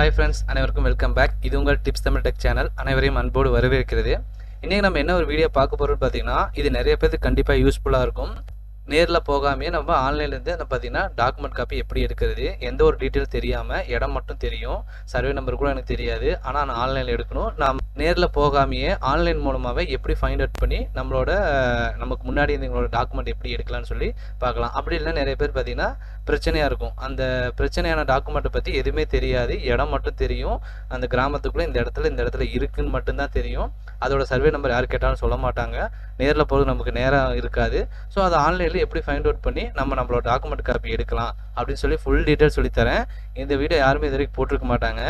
Hi friends, அனைவருக்கும் welcome back. இது உங்கள் டிப்ஸ் தமிழ் டெக் சேனல். அனைவரையும் அன்போடு வரவேற்கிறது. இன்னைக்கு நம்ம என்ன ஒரு வீடியோ பார்க்க போறோம்னு பார்த்தீங்கன்னா, இது நிறைய பேருக்கு கண்டிப்பாக யூஸ்ஃபுல்லாக இருக்கும். நேரில் போகாமே நம்ம ஆன்லைன்லேருந்து அந்த பார்த்தீங்கன்னா டாக்குமெண்ட் காப்பி எப்படி எடுக்கிறது, எந்த ஒரு டீட்டெயில் தெரியாமல் இடம் மட்டும் தெரியும், சர்வே நம்பர் கூட எனக்கு தெரியாது, ஆனால் நான் ஆன்லைனில் எடுக்கணும். நாம் நேரில் போகாமையே ஆன்லைன் மூலமாகவே எப்படி ஃபைண்ட் அவுட் பண்ணி நமக்கு முன்னாடி எங்களோட டாக்குமெண்ட் எப்படி எடுக்கலாம்னு சொல்லி பார்க்கலாம். அப்படி இல்லை நிறைய பேர் பார்த்தீங்கன்னா பிரச்சனையாக இருக்கும். அந்த பிரச்சனையான டாக்குமெண்ட்டை பற்றி எதுவுமே தெரியாது, இடம் மட்டும் தெரியும், அந்த கிராமத்துக்குள்ளே இந்த இடத்துல இருக்குன்னு மட்டும்தான் தெரியும். அதோட சர்வே நம்பர் யார் கேட்டாலும் சொல்ல மாட்டாங்க. நேரில் போகிறது நமக்கு நேரம் இருக்காது. ஸோ அதை ஆன்லைனில் எப்படி ஃபைண்ட் அவுட் பண்ணி நம்மளோட டாக்குமெண்ட் காப்பி எடுக்கலாம் அப்படின்னு சொல்லி ஃபுல் டீட்டெயில் சொல்லித்தரேன். இந்த வீடியோ யாருமே இது வரைக்கும் போட்டிருக்க மாட்டாங்க.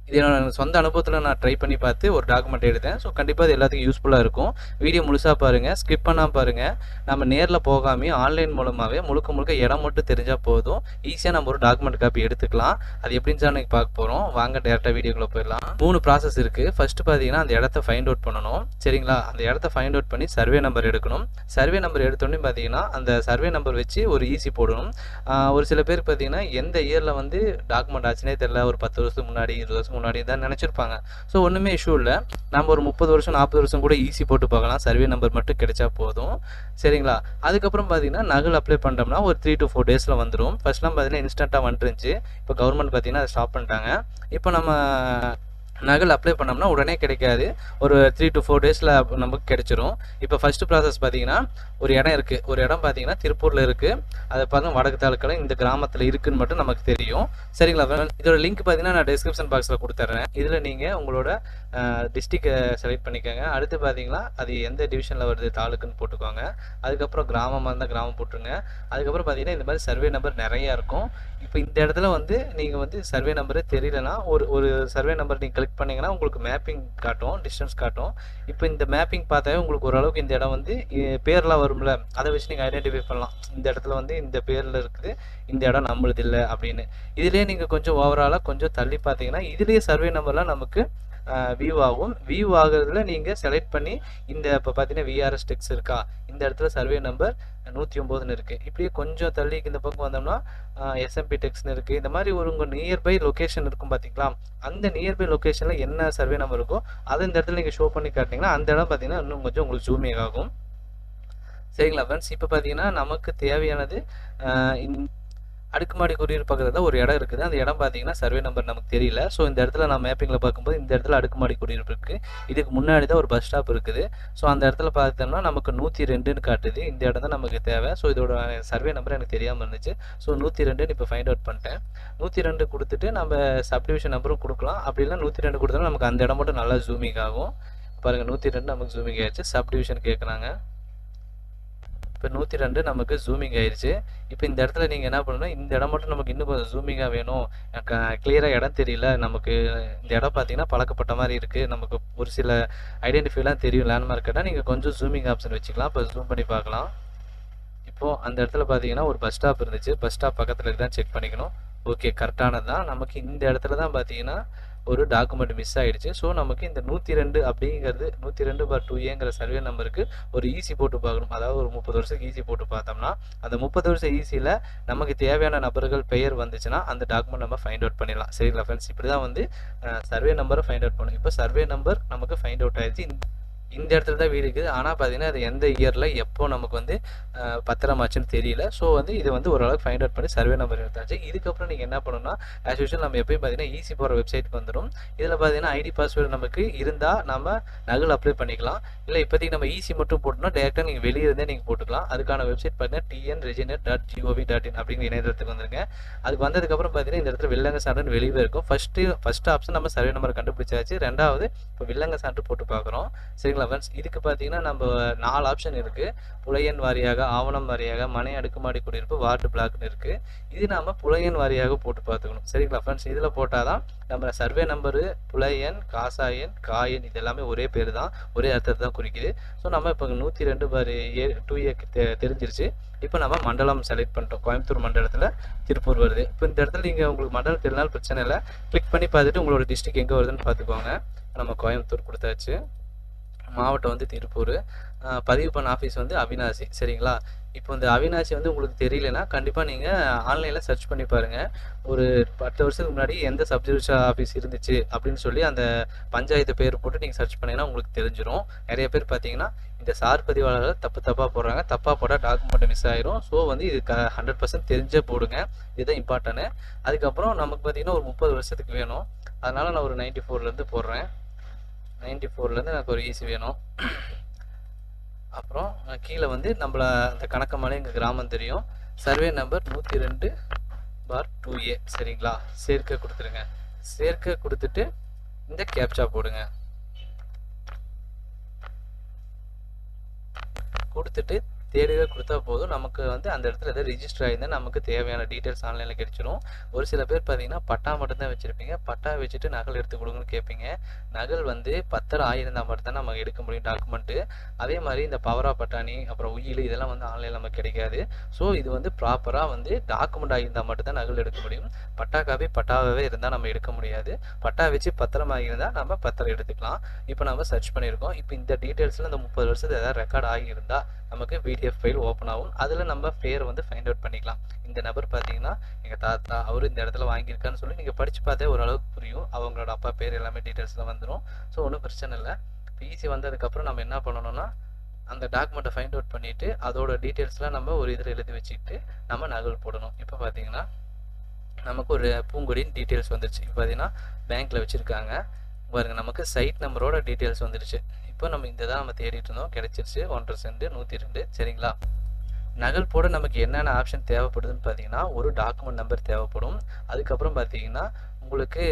இது என்னோட சொந்த அனுபவத்தில் நான் ட்ரை பண்ணி பார்த்து ஒரு டாக்குமெண்ட் எடுத்தேன். ஸோ கண்டிப்பாக அது எல்லாத்துக்கும் யூஸ்ஃபுல்லாக இருக்கும். வீடியோ முழுசாக பாருங்கள், ஸ்கிப் பண்ணாமல் பாருங்கள். நம்ம நேரில் போகாமே ஆன்லைன் மூலமாகவே முழுக்க இடம் மட்டும் தெரிஞ்சால் போதும், ஈஸியாக நம்ம ஒரு டாக்குமெண்ட் காப்பி எடுத்துக்கலாம். அது எப்படின்னு தான் இன்றைக்கி பார்க்க போகிறோம். வாங்க டேரெக்டாக வீடியோக்குள்ளே போயிடலாம். 3 ப்ராசஸ் இருக்குது. ஃபஸ்ட்டு பார்த்தீங்கன்னா அந்த இடத்த ஃபைண்ட் அவுட் பண்ணணும். சரிங்களா, அந்த இடத்த ஃபைண்ட் அவுட் பண்ணி சர்வே நம்பர் எடுக்கணும். சர்வே நம்பர் எடுத்தோடனே பார்த்தீங்கன்னா அந்த சர்வே நம்பர் வச்சு ஒரு ஈஸி போடணும். ஒரு சில பேர் பார்த்தீங்கன்னா எந்த இயரில் வந்து டாக்குமெண்ட் ஆச்சுனே தெரியல, ஒரு 10 வருஷத்துக்கு முன்னாடி 20 வருஷம் முன்னாடி தான் நினச்சிருப்பாங்க. ஸோ ஒன்றுமே இஷ்யூ இல்லை. நம்ம ஒரு 30 வருஷம் 40 வருஷம் கூட ஈஸி போட்டு பார்க்கலாம். சர்வே நம்பர் மட்டும் கிடைச்சா போதும். சரிங்களா, அதுக்கப்புறம் பார்த்தீங்கன்னா நகல் அப்ளை பண்ணுறோம்னா ஒரு 3 to 4 டேஸில் வந்துடும். ஃபர்ஸ்ட்லாம் பார்த்தீங்கன்னா இன்ஸ்டண்ட்டாக வந்துருந்துச்சு. இப்போ கவர்மெண்ட் பார்த்தீங்கன்னா அதை ஸ்டாப் பண்ணிட்டாங்க. இப்போ நம்ம நகல் அப்ளை பண்ணோம்னா உடனே கிடைக்காது, ஒரு 3 to 4 டேஸில் நமக்கு கிடைச்சிரும். இப்போ ஃபஸ்ட்டு ப்ராசஸ் பார்த்தீங்கன்னா ஒரு இடம் இருக்குது. ஒரு இடம் பார்த்தீங்கன்னா திருப்பூரில் இருக்குது. அதை பாருங்க, வடக்கு தாலுக்கால இந்த கிராமத்தில் இருக்குதுன்னு மட்டும் நமக்கு தெரியும். சரிங்களா, இதோட லிங்க் பார்த்தீங்கன்னா நான் டிஸ்கிரிப்ஷன் பாக்ஸில் கொடுத்துட்றேன். இதில் நீங்கள் உங்களோட டிஸ்ட்ரிக்டை செலக்ட் பண்ணிக்கோங்க. அடுத்து பார்த்தீங்கன்னா அது எந்த டிவிஷனில் வருது தாலுக்குன்னு போட்டுக்கோங்க. அதுக்கப்புறம் கிராமமாக இருந்தால் கிராமம் போட்டுருங்க. அதுக்கப்புறம் பார்த்தீங்கன்னா இந்த மாதிரி சர்வே நம்பர் நிறையா இருக்கும். இப்போ இந்த இடத்துல வந்து நீங்கள் வந்து சர்வே நம்பரே தெரியலனா ஒரு சர்வே நம்பர் நீங்கள் கிளிக் பண்ணிங்கன்னா உங்களுக்கு மேப்பிங் காட்டும், டிஸ்டன்ஸ் காட்டும். இப்போ இந்த மேப்பிங் பார்த்தாவே உங்களுக்கு ஓரளவுக்கு இந்த இடம் வந்து பேர்லாம் வரும்ல, அதை வச்சு நீங்கள் ஐடென்டிஃபை பண்ணலாம். இந்த இடத்துல வந்து இந்த பேரில் இருக்குது, இந்த இடம் நம்மளுது இல்லை அப்படின்னு. இதுலேயே நீங்கள் கொஞ்சம் ஓவராலாக கொஞ்சம் தள்ளி பார்த்தீங்கன்னா இதுலேயே சர்வே நம்பர்லாம் நமக்கு வியூ ஆகும். வியூ ஆகுறதுல நீங்கள் செலக்ட் பண்ணி இந்த இப்போ பார்த்தீங்கன்னா விஆர்எஸ் டெக்ஸ் இருக்கா, இந்த இடத்துல சர்வே நம்பர் 109ன்னு இருக்குது. இப்படியே கொஞ்சம் தள்ளி இந்த பக்கம் வந்தோம்னா எஸ்எம்பி டெக்ஸ்னு இருக்குது. இந்த மாதிரி உங்கள் நியர்பை லொக்கேஷன் இருக்கும் பார்த்தீங்களா, அந்த நியர்பை லொக்கேஷனில் என்ன சர்வே நம்பர் இருக்கோ அதை இந்த இடத்துல நீங்கள் ஷோ பண்ணி காட்டிங்கன்னா அந்த இடம் பார்த்தீங்கன்னா இன்னும் கொஞ்சம் உங்களுக்கு ஜூமிங் ஆகும். சரிங்களா ஃப்ரெண்ட்ஸ், இப்போ பார்த்தீங்கன்னா நமக்கு தேவையானது அடுக்குமாடி குடியிருப்பு பக்கத்தில் தான் ஒரு இடம் இருக்குது. அந்த இடம் பார்த்தீங்கன்னா சர்வே நம்பர் நமக்கு தெரியல. ஸோ இந்த இடத்துல நான் மேப்பிங்கில் பார்க்கும்போது இந்த இடத்துல அடுக்குமாடி குடியிருப்பு இருக்குது. இதுக்கு முன்னாடி தான் ஒரு பஸ் ஸ்டாப் இருக்குது. ஸோ அந்த இடத்துல பார்த்தோம்னா நமக்கு 102ன்னு காட்டுது. இந்த இடம் தான் நமக்கு தேவை. ஸோ இதோட சர்வே நம்பர் எனக்கு தெரியாமல் இருந்துச்சு. ஸோ 102ன்னு இப்போ ஃபைண்ட் அவுட் பண்ணிட்டேன். 102 கொடுத்துட்டு நம்ம சப்டிவிஷன் நம்பரும் கொடுக்கலாம். அப்படி இல்லை 102 கொடுத்தாலும் நமக்கு அந்த இடம் மட்டும் நல்லா ஜூமிங் ஆகும். பாருங்கள், 102 நமக்கு ஜூமிங் ஆயிடுச்சு. சப்டிவிஷன் கேட்குறாங்க. இப்போ 102 நமக்கு ஜூமிங் ஆயிடுச்சு. இப்போ இந்த இடத்துல நீங்கள் என்ன பண்ணணும், இந்த இடம் மட்டும் நமக்கு இன்னும் கொஞ்சம் ஜூமிங்காக வேணும், கிளியராக இடம் தெரியல, நமக்கு இந்த இடம் பார்த்தீங்கன்னா பழக்கப்பட்ட மாதிரி இருக்குது, நமக்கு ஒரு சில ஐடென்டிஃபைலாம் தெரியும் லேண்ட்மார்க் கேட்டால் நீங்கள் கொஞ்சம் ஜூமிங் ஆப்ஷன் வச்சுக்கலாம். இப்போ ஜூம் பண்ணி பார்க்கலாம். இப்போது அந்த இடத்துல பார்த்தீங்கன்னா ஒரு பஸ் ஸ்டாப் இருந்துச்சு. பஸ் ஸ்டாப் பக்கத்தில் இருக்குதான் செக் பண்ணிக்கணும். ஓகே, கரெக்டானது தான். நமக்கு இந்த இடத்துல தான் பார்த்தீங்கன்னா ஒரு டாக்குமெண்ட் மிஸ் ஆகிடுச்சு. ஸோ நமக்கு இந்த 102 அப்படிங்கிறது 102/2ஏங்கிற சர்வே நம்பருக்கு ஒரு ஈஸி போட்டு பார்க்கணும். அதாவது ஒரு 30 வருஷத்துக்கு ஈஸி போட்டு பார்த்தோம்னா அந்த 30 வருஷம் ஈஸியில் நமக்கு தேவையான நபர்கள் பெயர் வந்துச்சுன்னா அந்த டாக்குமெண்ட் நம்ம ஃபைண்ட் அவுட் பண்ணிடலாம். சரிங்களா ஃப்ரெண்ட்ஸ், இப்படி தான் வந்து சர்வே நம்பரை ஃபைண்ட் அவுட் பண்ணணும். இப்போ சர்வே நம்பர் நமக்கு ஃபைண்ட் அவுட் ஆயிடுச்சு. இந்த இடத்துல தான் வீடு இருக்குது. ஆனால் பார்த்தீங்கன்னா அது எந்த இயரில் எப்போ நமக்கு வந்து பத்திரமாச்சுன்னு தெரியல. ஸோ வந்து இது வந்து ஓரளவுக்கு ஃபைண்ட் அவுட் பண்ணி சர்வே நம்பர் எடுத்தாச்சு. இதுக்கப்புறம் நீங்கள் என்ன பண்ணணும்னா ஆஸ் யூஷுவல் நம்ம எப்பயும் பார்த்தீங்கன்னா ஈஸி போகிற வெப்சைட்டுக்கு வந்துடும். இதில் பார்த்தீங்கன்னா ஐடி பாஸ்வேர்டு நமக்கு இருந்தால் நம்ம நகல் அப்ளை பண்ணிக்கலாம். இல்லை இப்போதைக்கு நம்ம ஈஸி மட்டும் போட்டோம்னா டேரெக்டாக நீங்கள் வெளியே இருந்தே நீங்கள் போட்டுக்கலாம். அதுக்கான வெப்சைட் பார்த்தீங்கன்னா tnreginet.gov.in அப்படிங்கிற இணையதளத்துக்கு வந்துருங்க. அதுக்கு வந்ததுக்கப்புறம் பார்த்தீங்கன்னா இந்த இடத்துல வில்லங்க சான்றுன்னு வெளியே இருக்கும். ஃபஸ்ட்டு ஆப்ஷன் நம்ம சர்வே நம்பர் கண்டுபிடிச்சாச்சு. ரெண்டாவது இப்போ வில்லங்க சான்று போட்டு பார்க்குறோம். சரிங்களா ஃப்ரெண்ட்ஸ், இதுக்கு பார்த்தீங்கன்னா நம்ம 4 ஆப்ஷன் இருக்குது. புலையன் வாரியாக, ஆவணம் வாரியாக, மனை அடுக்குமாடி குடியிருப்பு, வார்டு பிளாக்னு இருக்குது. இது நாம் புலையன் வாரியாக போட்டு பார்த்துக்கணும். சரிங்களா ஃப்ரெண்ட்ஸ், இதில் போட்டால் தான் நம்ம சர்வே நம்பரு புலையன், காசாயன், காயன் இது எல்லாமே ஒரே பேர் தான், ஒரே அர்த்தத்தை தான் குறிக்குது. ஸோ நம்ம இப்போ 102/2A தெரிஞ்சிருச்சு. இப்போ நம்ம மண்டலம் செலக்ட் பண்ணிட்டோம். கோயம்புத்தூர் மண்டலத்தில் திருப்பூர் வருது. இப்போ இந்த இடத்துல நீங்கள் உங்களுக்கு மண்டலம் தெரிஞ்சாலும் பிரச்சனை இல்லை, கிளிக் பண்ணி பார்த்துட்டு உங்களோட டிஸ்ட்ரிக்ட் எங்கே வருதுன்னு பார்த்துக்கோங்க. நம்ம கோயம்புத்தூர் கொடுத்தாச்சு. மாவட்டம் வந்து திருப்பூர், பதிவு பண்ண ஆஃபீஸ் வந்து அவினாசி. சரிங்களா, இப்போ இந்த அவினாசி வந்து உங்களுக்கு தெரியலனா கண்டிப்பாக நீங்கள் ஆன்லைனில் சர்ச் பண்ணி பாருங்கள். ஒரு 10 வருஷத்துக்கு முன்னாடி எந்த சப் ரிஜிஸ்ட்ரார் ஆஃபீஸ் இருந்துச்சு அப்படின்னு சொல்லி அந்த பஞ்சாயத்து பேர் போட்டு நீங்கள் சர்ச் பண்ணிங்கன்னா உங்களுக்கு தெரிஞ்சிடும். நிறைய பேர் பார்த்தீங்கன்னா இந்த சார் பதிவாளர்கள் தப்பாக போடுறாங்க. தப்பாக போட்டால் டாக்குமெண்ட் மிஸ் ஆயிரும். ஸோ வந்து இது 100% தெரிஞ்சே போடுங்க. இதுதான் இம்பார்ட்டன்ட். அதுக்கப்புறம் நமக்கு பார்த்தீங்கன்னா ஒரு 30 வருஷத்துக்கு வேணும். அதனால் நான் ஒரு 94லேருந்து போடுறேன். 94லேருந்து எனக்கு ஒரு ஈஸி வேணும். அப்புறம் கீழே வந்து நம்மள அந்த கணக்கமலை எங்கள் கிராமம் தெரியும். சர்வே நம்பர் 102/2A சரிங்களா. சேர்க்க கொடுத்துருங்க. சேர்க்க கொடுத்துட்டு இந்த கேப்சா போடுங்க. கொடுத்துட்டு தேடுக கொடுத்தா போதும். நமக்கு வந்து அந்த இடத்துல எதாவது ரிஜிஸ்டர் ஆகிருந்தால் நமக்கு தேவையான டீட்டெயில்ஸ் ஆன்லைனில் கிடைச்சிடும். ஒரு சில பேர் பார்த்தீங்கன்னா பட்டா மட்டும்தான் வச்சுருப்பீங்க. பட்டா வச்சுட்டு நகல் எடுத்து கொடுங்கன்னு கேட்பீங்க. நகல் வந்து பத்திரம் ஆயிருந்தால் மட்டும்தான் நம்ம எடுக்க முடியும் டாக்குமெண்ட்டு. அதே மாதிரி இந்த பவரா பட்டாணி அப்புறம் உயில் இதெல்லாம் வந்து ஆன்லைனில் நமக்கு கிடைக்காது. ஸோ இது வந்து ப்ராப்பராக வந்து டாக்குமெண்ட் ஆகியிருந்தால் மட்டும்தான் நகல் எடுக்க முடியும். பட்டா காப்பி பட்டாவே இருந்தால் நம்ம எடுக்க முடியாது. பட்டா வச்சு பத்திரம் ஆகியிருந்தால் நம்ம பத்திரம் எடுத்துக்கலாம். இப்போ நம்ம சர்ச் பண்ணியிருக்கோம். இப்போ இந்த டீட்டெயில்ஸில் இந்த 30 வருஷத்துக்கு ஏதாவது ரெக்கார்ட் ஆகியிருந்தால் நமக்கு PDF ஃபைல் ஓப்பன் ஆகும். அதில் நம்ம பேர் வந்து ஃபைண்ட் அவுட் பண்ணிக்கலாம். இந்த நபர் பார்த்தீங்கன்னா எங்கள் தாத்தா அவர் இந்த இடத்துல வாங்கியிருக்கான்னு சொல்லி நீங்கள் படித்து பார்த்தே ஓரளவுக்கு புரியும். அவங்களோட அப்பா பேர் எல்லாமே டீட்டெயில்ஸில் வந்துடும். ஸோ ஒன்றும் பிரச்சனை இல்லை. ஈஸி வந்ததுக்கப்புறம் நம்ம என்ன பண்ணணும்னா அந்த டாக்குமெண்ட்டை ஃபைண்ட் அவுட் பண்ணிவிட்டு அதோட டீட்டெயில்ஸ்லாம் நம்ம ஒரு இதில் எழுதி வச்சுக்கிட்டு நம்ம நகல் போடணும். இப்போ பார்த்தீங்கன்னா நமக்கு ஒரு பூங்கொடியின் டீட்டெயில்ஸ் வந்துருச்சு. இப்போ பார்த்தீங்கன்னா பேங்க்கில் வச்சுருக்காங்க பாருங்கள். நமக்கு சைட் நம்பரோட டீட்டெயில்ஸ் வந்துருச்சு. இப்போ நம்ம இந்த தான் நம்ம தேடிட்டு இருந்தோம். கிடைச்சிருச்சு. 1.5 சென்ட் 102 சரிங்களா. நகல் போட நமக்கு என்னென்ன ஆப்ஷன் தேவைப்படுதுன்னு பார்த்தீங்கன்னா ஒரு டாக்குமெண்ட் நம்பர் தேவைப்படும். அதுக்கப்புறம் பார்த்தீங்கன்னா உங்களுக்கு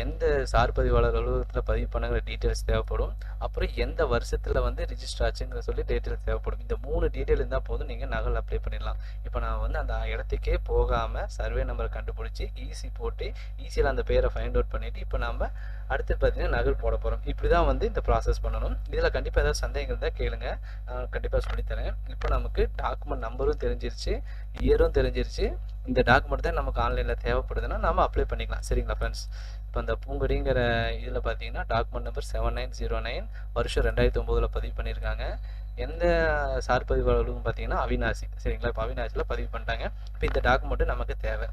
எந்த சார் பதிவாளர் அலுவலகத்தில் பதிவு பண்ணுங்கிற டீட்டெயில்ஸ் தேவைப்படும். அப்புறம் எந்த வருஷத்தில் வந்து ரிஜிஸ்டர் ஆச்சுங்கிற சொல்லி டீட்டெயில்ஸ் தேவைப்படும். இந்த 3 டீட்டெயில் இருந்தால் போதும் நீங்கள் நகல் அப்ளை பண்ணிடலாம். இப்போ நான் வந்து அந்த இடத்துக்கே போகாமல் சர்வே நம்பரை கண்டுபிடிச்சி ஈஸி போட்டு ஈஸியில் அந்த பேரை ஃபைண்ட் அவுட் பண்ணிவிட்டு இப்போ நம்ம அடுத்து பார்த்தீங்கன்னா நகல் போட போகிறோம். இப்படி தான் வந்து இந்த ப்ராசஸ் பண்ணணும். இதில் கண்டிப்பாக ஏதாவது சந்தேகம் இருந்தால் கேளுங்க, நான் கண்டிப்பாக சொல்லித்தரேன். இப்போ நமக்கு டாக்குமெண்ட் நம்பரும் தெரிஞ்சிருச்சு, இயரும் தெரிஞ்சிருச்சு. இந்த டாக்குமெண்ட் தான் நமக்கு ஆன்லைனில் தேவைப்படுதுன்னா நம்ம அப்ளை பண்ணிக்கலாம் சரிங்களா ஃப்ரெண்ட்ஸ். இப்போ அந்த பூங்கொடிங்கிற இதில் பார்த்தீங்கன்னா டாக்குமெண்ட் நம்பர் 7909 வருஷம் 2009 பதிவு பண்ணியிருக்காங்க. எந்த சார் பதிவாளர்களும் பார்த்தீங்கன்னா அவினாசி சரிங்களா. இப்போ அவினாசியில் பதிவு பண்ணிட்டாங்க. இப்போ இந்த டாக்குமெண்ட்டு நமக்கு தேவை.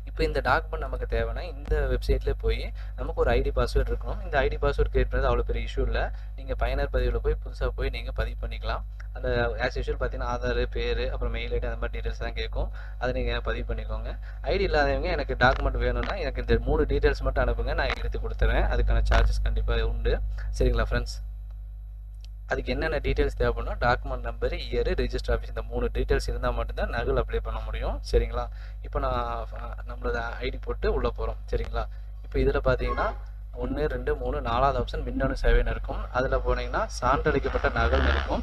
இப்போ இந்த டாக்குமெண்ட் நமக்கு தேவைன்னா இந்த வெப்சைட்லேயே போய் நமக்கு ஒரு ஐடி பாஸ்வேர்டு இருக்கணும். இந்த ஐடி பாஸ்வேர்டு கிரியேட் பண்ணுறது அவ்வளோ பெரிய இஷ்யூ இல்லை. நீங்கள் பயனர் பதிவில் போய் புதுசாக போய் நீங்கள் பதிவு பண்ணிக்கலாம். அந்த ஆஸ் யூஷுவல் பார்த்தீங்கன்னா ஆதார், பேர், அப்புறம் மெயில் ஐடி அந்த மாதிரி டீட்டெயில்ஸ் தான் கேட்கும். அதை நீங்கள் பதிவு பண்ணிக்கோங்க. ஐடி இல்லாதவங்க எனக்கு டாக்குமெண்ட் வேணும்னா எனக்கு இந்த 3 டீட்டெயில்ஸ் மட்டும் அனுப்புங்க, நான் எடுத்து கொடுத்துறேன். அதுக்கான சார்ஜஸ் கண்டிப்பாக உண்டு சரிங்களா ஃப்ரெண்ட்ஸ். அதுக்கு என்னென்ன டீட்டெயில்ஸ் தேவைப்படும், document number, year, register office, இந்த 3 டீட்டெயில்ஸ் இருந்தால் மட்டும்தான் நகல் அப்ளை பண்ண முடியும் சரிங்களா. இப்போ நான் நம்மளோட ஐடி போட்டு உள்ளே போகிறோம் சரிங்களா. இப்போ இதில் பார்த்தீங்கன்னா 1 2 3 4வது ஆப்ஷன் மின்னணு சேவைன்னு இருக்கும். அதில் போனீங்கன்னா சான்றளிக்கப்பட்ட நகல் இருக்கும்.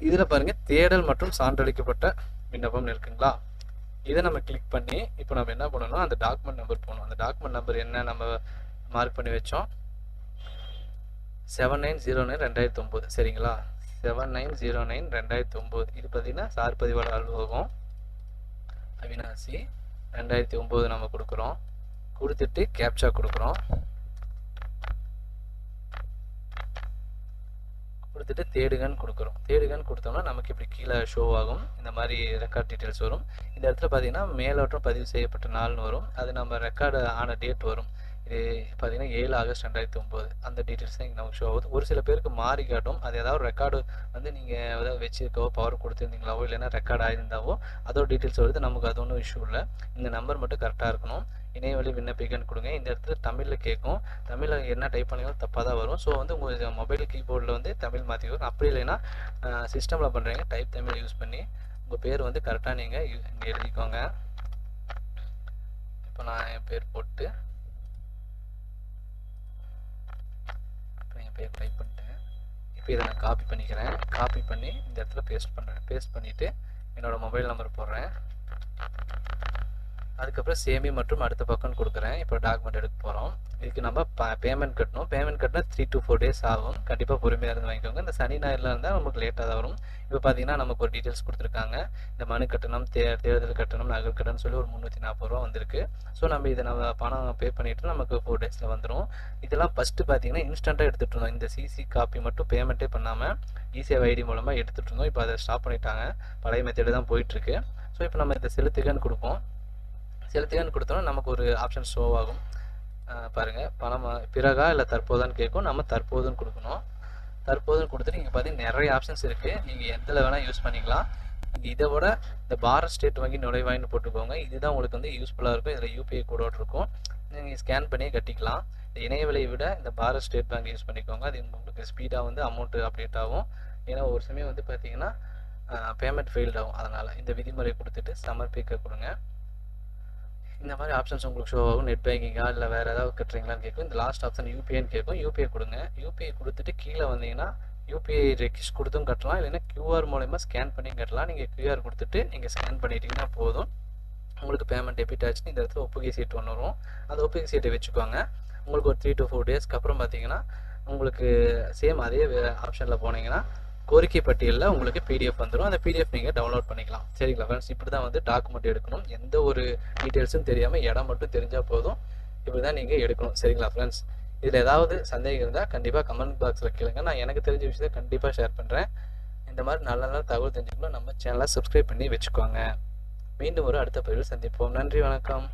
இதில் பாருங்கள் தேடல் மற்றும் சான்றளிக்கப்பட்ட விண்ணப்பம்னு இருக்குங்களா. இதை நம்ம கிளிக் பண்ணி இப்போ நம்ம என்ன பண்ணணும், அந்த டாக்குமெண்ட் நம்பர் போகணும். அந்த டாக்குமெண்ட் நம்பர் என்ன நம்ம மார்க் பண்ணி வச்சோம், 7909/2009 சரிங்களா. 7909/2009. இது பார்த்தீங்கன்னா சார் பதிவாளர் அலுவலகம் அவினாசி 2009 நம்ம கொடுக்குறோம். கொடுத்துட்டு கேப்சா கொடுக்குறோம். கொடுத்துட்டு தேடுகன்னு கொடுக்குறோம். தேடுகன்னு கொடுத்தோம்னா நமக்கு இப்படி கீழே ஷோ ஆகும். இந்த மாதிரி ரெக்கார்ட் டீட்டெயில்ஸ் வரும். இந்த இடத்துல பார்த்தீங்கன்னா மேலோட்டம் பதிவு செய்யப்பட்ட நாள்னு வரும். அது நம்ம ரெக்கார்டு ஆன டேட் வரும். இது பார்த்தீங்கன்னா 7 ஆகஸ்ட் 2009 அந்த டீட்டெயில்ஸ் தான் நமக்கு ஷோ ஆகுது. ஒரு சில பேருக்கு மாறி காட்டும். அது ஏதாவது ரெக்கார்டு வந்து நீங்கள் ஏதாவது வச்சுருக்கவோ பவர் கொடுத்துருந்தீங்களாவோ இல்லைன்னா ரெக்கார்டு ஆயிருந்தாவோ அதோட டீட்டெயில்ஸ் வருது. நமக்கு அது ஒன்றும் இஷ்யூ இல்லை. இந்த நம்பர் மட்டும் கரெக்டாக இருக்கணும். இணையவழி விண்ணப்பிக்கன்னு கொடுங்க. இந்த இடத்துல தமிழில் கேட்கும். தமிழில் என்ன டைப் பண்ணிங்களோ தப்பாக தான் வரும். ஸோ வந்து உங்கள் மொபைல் கீபோர்டில் வந்து தமிழ் மாற்றிக்கணும். அப்படி இல்லைன்னா சிஸ்டமில் பண்ணுறீங்க டைப் தமிழ் யூஸ் பண்ணி உங்கள் பேர் வந்து கரெக்டாக நீங்கள் இங்கே எழுதிக்கோங்க. இப்போ நான் என் பேர் போட்டு என் பேர் டைப் பண்ணிட்டேன். இப்போ இதை நான் காப்பி பண்ணிக்கிறேன். காப்பி பண்ணி இந்த இடத்துல பேஸ்ட் பண்ணுறேன். பேஸ்ட் பண்ணிவிட்டு என்னோடய மொபைல் நம்பர் போடுறேன். அதுக்கப்புறம் சேமி மற்றும் அடுத்த பக்கம் கொடுக்குறேன். இப்போ டாக்குமெண்ட் எடுக்க போகிறோம். இதுக்கு நம்ம பேமெண்ட் கட்டணும். பேமெண்ட் கட்டினா 3 to 4 days ஆகும். கண்டிப்பாக பொறுமையாக இருந்து வாங்கிக்கோங்க. இந்த சனி ஞாயிறுல இருந்தால் நமக்கு லேட்டாக தான் வரும். இப்போ பார்த்தீங்கன்னா நமக்கு ஒரு டீட்டெயில்ஸ் கொடுத்துருக்காங்க. இந்த மனு கட்டணம், தேர்தல் கட்டணம், நகல் கட்டணம் சொல்லி ஒரு 340 ரூபா வந்திருக்கு. ஸோ நம்ம இதை நம்ம பணம் பே பண்ணிவிட்டு நமக்கு 4 daysல வந்துடும். இதெல்லாம் ஃபஸ்ட்டு பார்த்தீங்கன்னா இன்ஸ்டண்ட்டாக எடுத்துகிட்டு இருந்தோம். இந்த சிசி காப்பி மட்டும் பேமெண்ட்டே பண்ணாமல் இசேவை ஐடி மூலமாக எடுத்துகிட்டு இருந்தோம். இப்போ அதை ஸ்டாப் பண்ணிட்டாங்க. பழைய மெத்தேடு தான் போயிட்டுருக்கு. ஸோ இப்போ நம்ம இதை செலுத்துகன்னு கொடுப்போம். செலுத்துகன்னு கொடுத்தோன்னா நமக்கு ஒரு ஆப்ஷன் ஷோ ஆகும். பாருங்கள், பணம் பிறகா இல்லை தற்போதான்னு கேட்கும். நம்ம தற்போதுன்னு கொடுக்கணும். தற்போதுன்னு கொடுத்துட்டு இங்கே பார்த்தீங்கன்னா நிறைய ஆப்ஷன்ஸ் இருக்குது. நீங்கள் எதில் வேணால் யூஸ் பண்ணிக்கலாம். நீங்கள் இதை விட இந்த பாரத் ஸ்டேட் வங்கி நுழைவாயின்னு போட்டுக்கோங்க. இதுதான் உங்களுக்கு வந்து யூஸ்ஃபுல்லாக இருக்கும். இதில் யூபிஐ கோடோடு இருக்கும். நீங்கள் ஸ்கேன் பண்ணியே கட்டிக்கலாம். இந்த இணைய விலையை விட இந்த பாரத் ஸ்டேட் பேங்க் யூஸ் பண்ணிக்கோங்க. அது உங்களுக்கு ஸ்பீடாக வந்து அமௌண்ட்டு அப்டேட் ஆகும். ஏன்னா ஒரு சமயம் வந்து பார்த்தீங்கன்னா பேமெண்ட் ஃபெயில்ட் ஆகும். அதனால் இந்த விதிமுறை கொடுத்துட்டு சமர்ப்பிக்க கொடுங்க. இந்த மாதிரி ஆப்ஷன்ஸ் உங்களுக்கு ஷோ ஆகும். நெட் பேங்கிங்கா இல்லை வேறு ஏதாவது கட்டுறீங்களான்னு கேட்கும். இந்த லாஸ்ட் ஆப்ஷன் யூபிஐன்னு கேட்கும். யூபிஐ கொடுங்க. யூபிஐ கொடுத்துட்டு கீழே வந்தீங்கன்னா யூபிஐ ரெக்வெஸ்ட் கொடுத்தும் கட்டலாம், இல்லைன்னா QR மூலமா ஸ்கேன் பண்ணி கட்டலாம். நீங்கள் QR கொடுத்துட்டு நீங்கள் ஸ்கேன் பண்ணிட்டீங்கன்னா போதும். உங்களுக்கு பேமெண்ட் டெபிட் ஆச்சுன்னு இந்த இடத்துல ஒப்புகை சீட்டு ஒன்று வரும். அந்த ஒப்புகை சீட்டை வச்சுக்கோங்க. உங்களுக்கு ஒரு 3 to 4 daysக்கு அப்புறம் பார்த்தீங்கன்னா உங்களுக்கு சேம் அதே ஆப்ஷனில் போனீங்கன்னா கோரிக்கை பட்டியலில் உங்களுக்கு PDF வந்துடும். அந்த PDF நீங்கள் டவுன்லோட் பண்ணிக்கலாம். சரிங்களா ஃப்ரெண்ட்ஸ்? இப்படி தான் வந்து டாக்குமெண்ட் எடுக்கணும். எந்த ஒரு டீட்டெயில்ஸும் தெரியாமல் இடம் மட்டும் தெரிஞ்சால் போதும். இப்படி தான் நீங்கள் எடுக்கணும். சரிங்களா ஃப்ரெண்ட்ஸ்? இதில் ஏதாவது சந்தேகம் இருந்தால் கண்டிப்பாக கமெண்ட் பாக்ஸில் கேளுங்க. நான் எனக்கு தெரிஞ்ச விஷயத்தை கண்டிப்பாக ஷேர் பண்ணுறேன். இந்த மாதிரி நல்ல நல்ல தகவல் தெரிஞ்சுக்கணும். நம்ம சேனலை சப்ஸ்கிரைப் பண்ணி வச்சுக்கோங்க. மீண்டும் ஒரு அடுத்த பதிவில் சந்திப்போம். நன்றி, வணக்கம்.